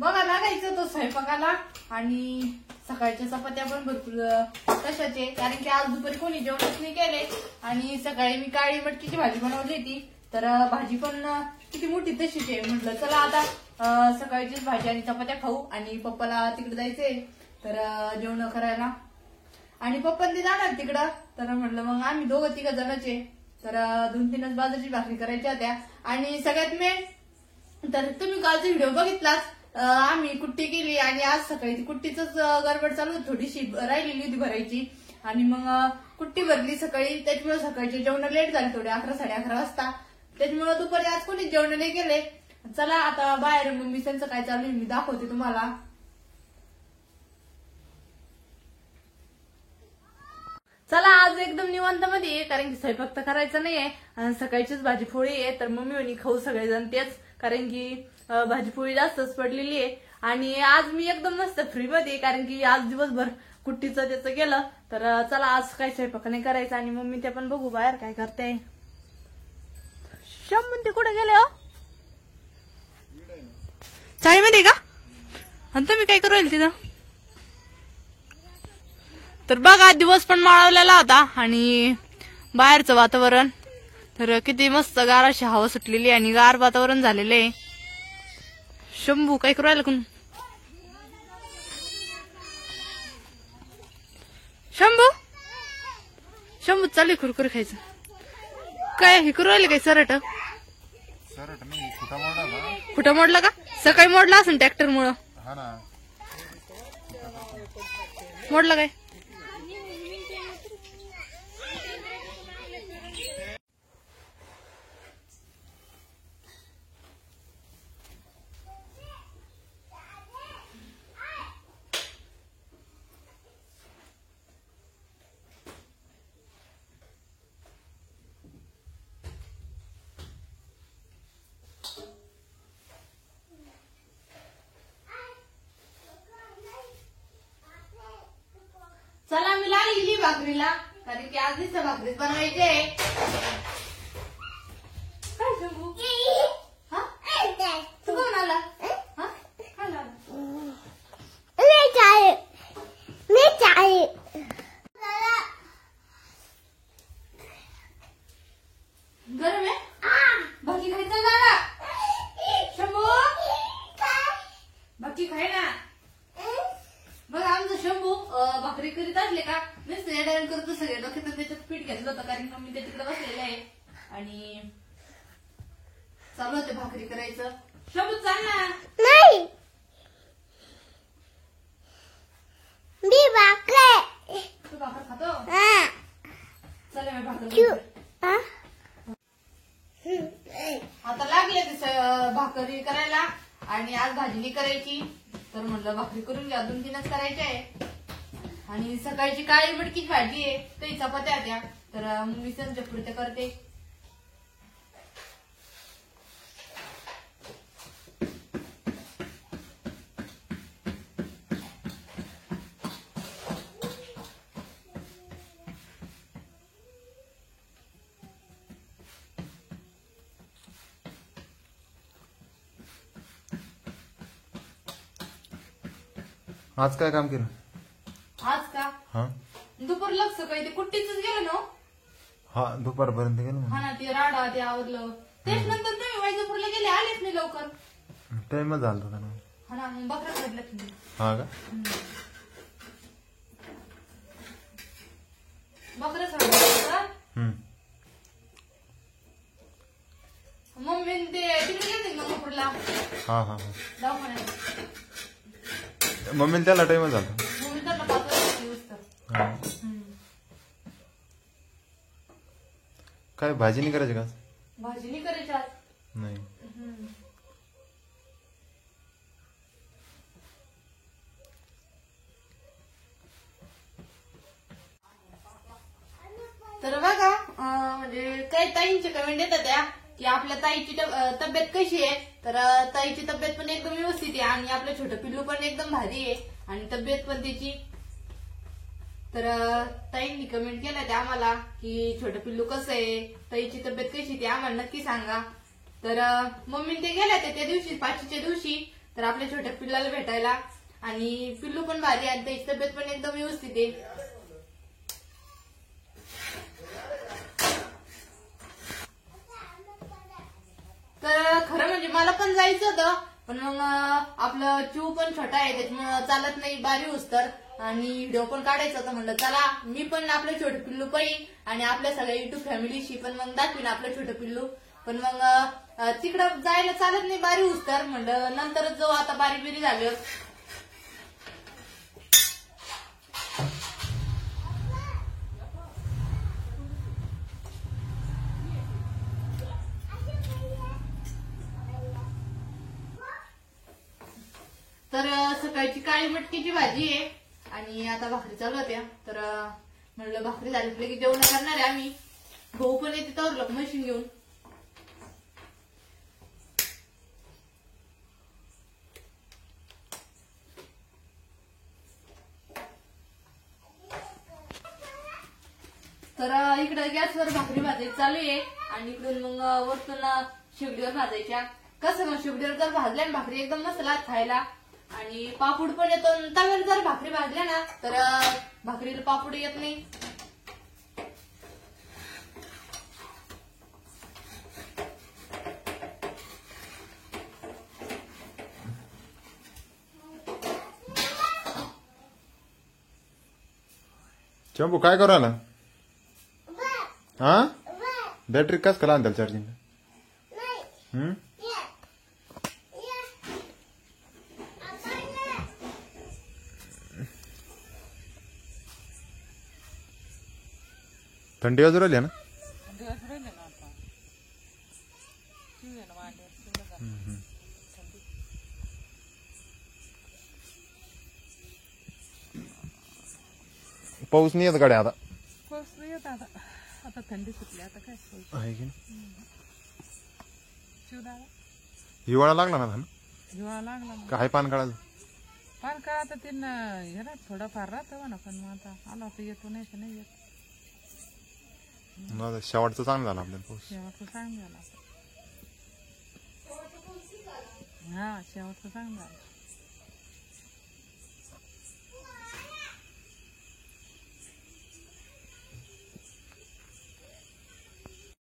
बघा लागायचं तो स्वयंपाकाला आणि सकाळच्या चपात्या पण भरपूर तशाचे, कारण की आज दुपारी कोणी जेवणच नाही केले आणि सकाळी मी काळी मटकीची भाजी बनवली होती, तर भाजी पण किती मोठी तशीच आहे. म्हटलं चला आता सकाळचीच भाजी आणि चपात्या खाऊ आणि पप्पाला तिकडे जायचंय तर जेवण करायला आणि पप्पा ते जाणार तिकडं, तर म्हटलं मग आम्ही दोघं तिघ जणांचे तर 2-3च बाजूची भाकरी करायच्या होत्या. आणि सगळ्यात मेन तर तुम्ही कालचा व्हिडिओ बघितलाच, आम्ही कुट्टी केली आणि आज सकाळी ती कुट्टीच गडबड चालू होती, थोडीशी राहिलेली होती भरायची आणि मग कुट्टी भरली सकाळी, त्याच्यामुळे सकाळचे जेवण लेट झाले थोडे 11-11:30 वाजता, त्याच्यामुळे दुपारी आज कोणी जेवण नाही केले. चला आता बाहेर मम्मी त्यांचं काय चालू आहे मी दाखवते तुम्हाला. चला आज एकदम निवांत मध्ये आहे, कारण की स्वयंपाक तर करायचा नाहीये आणि सकाळचीच भाजी पोळी आहे, तर मम्मी म्हणे खाऊ सगळेजण तेच, कारण की भाजी पोळी जास्तच पडलेली आहे. आणि आज मी एकदम मस्त फ्री मध्ये, कारण की आज दिवसभर कुट्टीचं त्याचं केलं, तर चला आज काही स्वयंपाक नाही करायचा आणि मम्मी ते पण बघू बाहेर काय करते. शंभून ते कुठे गेले हो? चाळीमध्ये का? आणि तुम्ही काय करू तिथं? तर बघा दिवस पण माळवलेला होता आणि बाहेरचं वातावरण तर किती मस्त गार अशी हवा सुटलेली आणि गार वातावरण झालेलं आहे. शंभू काय करू राहिला? शंभू शंभू चालू कुरकुर खायचं काय हे करू राहिले काय? सरट कुठं मोडला का? सकाळी मोडला असेल ट्रॅक्टर मुळे मोडला काय? चला मी लागली भाकरीला, कारण की आज दिसतं भाकरीच बनवायचे. काय शंभू? हा तू कोण आला? हा काय आला? गरम आहे भाजी खायचं ना शंभू? भाजी खाय ना. बघा आमचं शंभू भाकरी करीत असले का नुसतं एडायन करतो, सगळे डोक्यात त्याच्यात पीठ घेतलं होतं, कारण की मी तिकडे बसलेले आहे आणि चालू होते भाकरी करायचं. शंभू चाल ना. नाही तू भाकर खातो? चला मी भाकर आता लागले भाकरी करायला आणि आज भाजी नाही करायची, तर म्हणलं भाकरी करून घ्या, 2-3च करायच्या आहे. आणि सकाळची काळी मटकीची भाजी आहे, काही चपात्या होत्या, तर मी त्यांच्या पुढे करते. आज काय काम केलं? आज का? हा दुपार लक्ष सकाळी ते कुट्टीच गेलं ना. हा दुपारपर्यंत गेलो. हा ना ते राडा ते आवरलं, तेच नंतर तुम्ही वैजापूरला गेले, आलेच नाही लवकर. टाइमच झाला होता ना. हा ना मग बकरा काढला तुम्ही. हा का? बकरा सोडला. मम्मी ते तिकडे गेले गंगापूरला. हा हा दवाखान्यात. मम्मीला त्याला टाइमच झाला. मम्मी त्यांना 5 वाजता. काय भाजी नाही करायची का? भाजी नाही करायची आज. नाही. तर बघा म्हणजे काही ताईंचे कमेंट येतात त्या की आपल्या ताईची तब्येत कशी आहे, तर ताईची तब्येत पण एकदम व्यवस्थित आहे आणि आपलं छोटं पिल्लू पण एकदम भारी आहे आणि तब्येत पण त्याची. तर ताईंनी कमेंट केलं ते आम्हाला की छोटं पिल्लू कसं आहे, ताईची तब्येत कशी ते आम्हाला नक्की सांगा. तर मम्मी ते गेल्या त्या दिवशी 5च्या दिवशी, तर आपल्या छोट्या पिल्लाला भेटायला. आणि पिल्लू पण भारी आणि त्याची तब्येत पण एकदम व्यवस्थित आहे. तर खरं म्हणजे मला पण जायचं होतं, पण मग आपलं चिव पण छोटा आहे त्याच्यामुळे चालत नाही बारी उस्तर, आणि व्हिडिओ पण काढायचा होता. म्हणलं चला मी पण आपलं छोटं पिल्लू पाहिजे आणि आपल्या सगळ्या युट्यूब फॅमिलीशी पण मग दाखवीन आपलं छोटं पिल्लू. पण मग तिकडं जायला चालत नाही बारी उस्तर, म्हणलं नंतरच जाऊ आता बारी बिरी झाल्यावर. तर सकाळची काळी मटकीची भाजी आहे आणि आता भाकरी चालू होत्या. तर म्हणलं भाकरी झाली की जेवण करणार आहे आम्ही. भाऊ पण येते तर लोक मशीन घेऊन. तर इकडे गॅसवर भाकरी भाजायची चालू आहे आणि इकडून मग वरतून शेगडीवर भाजायच्या. कसं मग शेगडीवर जर भाजल्या ना भाकरी एकदम मस्त लागत खायला. आणि पापूड पण येतो. तव्यावर जर भाकरी भाजल्या ना तर भाकरीला पापूड येत नाही. चंपू काय करू आला? हा बॅटरी कस करा त्याला चार्जिंग? थंडी वाजू राहिली ना? पाऊस नाही येत गाड्या आता. पाऊस नाही येत आता. आता थंडी सुटली आता काय पाऊस आहे की शिवदादा हिवाळा लागला ना आता? हिवाळा लागला ना. काय पान काढायचं? पण का आता तिनं हे ना थोडंफार राहतं म्हणा, पण मग आता आला तर येतो नाही तर नाही येत. शेवटचं चांगलं झालं आपल्याला पाऊस. शेवटचं चांगलं झालं. हा शेवटचं चांगलं झालं.